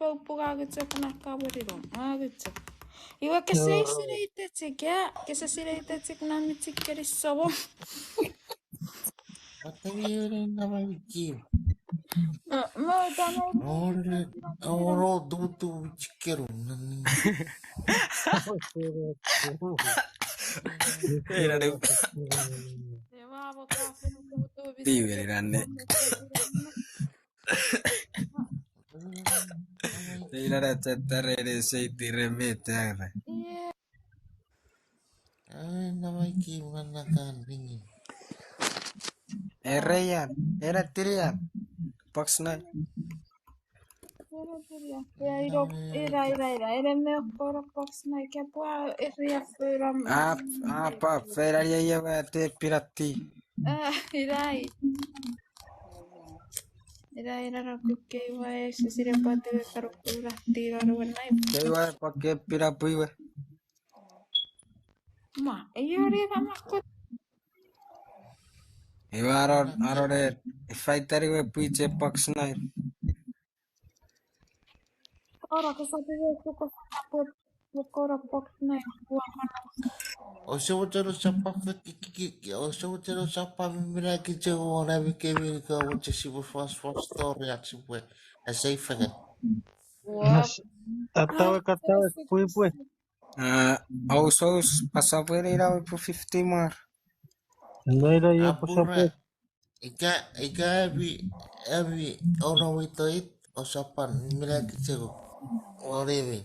fifaupuga kuna kaburiro. Gitu. Iwa kesai sirite tiga, kesai sirite tikna mitikeri sobo. Matavire namaiki. Mau dana. Oro dutu chikeru. Dewa kafe butuh bisa. Vivere ranne. Ilare tettere sei tiremete. Namaiki manakan ringin. Ereyan, era tirian. Paksna. Era meu para paksna que pua eria fura. Apa, feraria ia te pirati. Irai. Era que iba a ese sería parte de carupura tirar buena. Dewa pakai pirapuiwe. Ma, yo era más cosa. Iwa arore fighteriwe puiche paksna. Ahora que sabe de eso que cora paksna. O se o tero sapa fiki o se o tero sapa mira que te o na vi que vi que o te si fast story at si pue. É safe again. Katawa pui. Aus pasapuere irawe por 50 mar. Naira yo Apura. Ika every ono wito it o sapa mira que te o revi.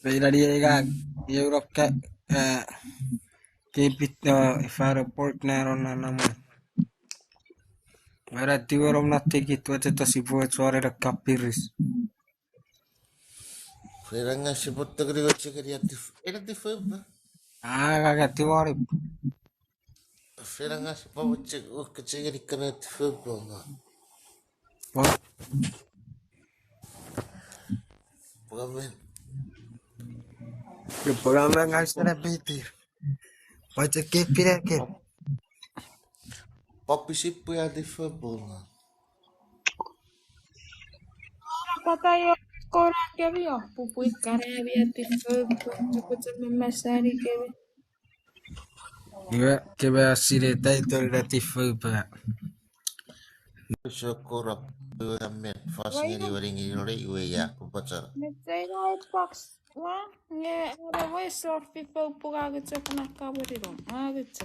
Veiraria iga Europe kepit ifaro port na ron na naman. Era tiwerom na tikit wate to si buat suara da kapiris. Feranga si botta grigo chekeri ati. Era di feba. Kaga tiwari. Feranga si pa botte o chekeri kana ti feba nga. Pagamen. Yung programa nga sa na bitir. Pwede kepira ke. Papi si puya di feba nga. Kata yo cora que vio, pupui cara había tifo, pucha masari que vi. Iba ke ba sireta ito ratifo pa. So kora puya men fasing waringi ore iwe ya kupacara. Netsera box, wa? Nge, ora voy surfi fo puga gitu kuna kaburiro. Gitu.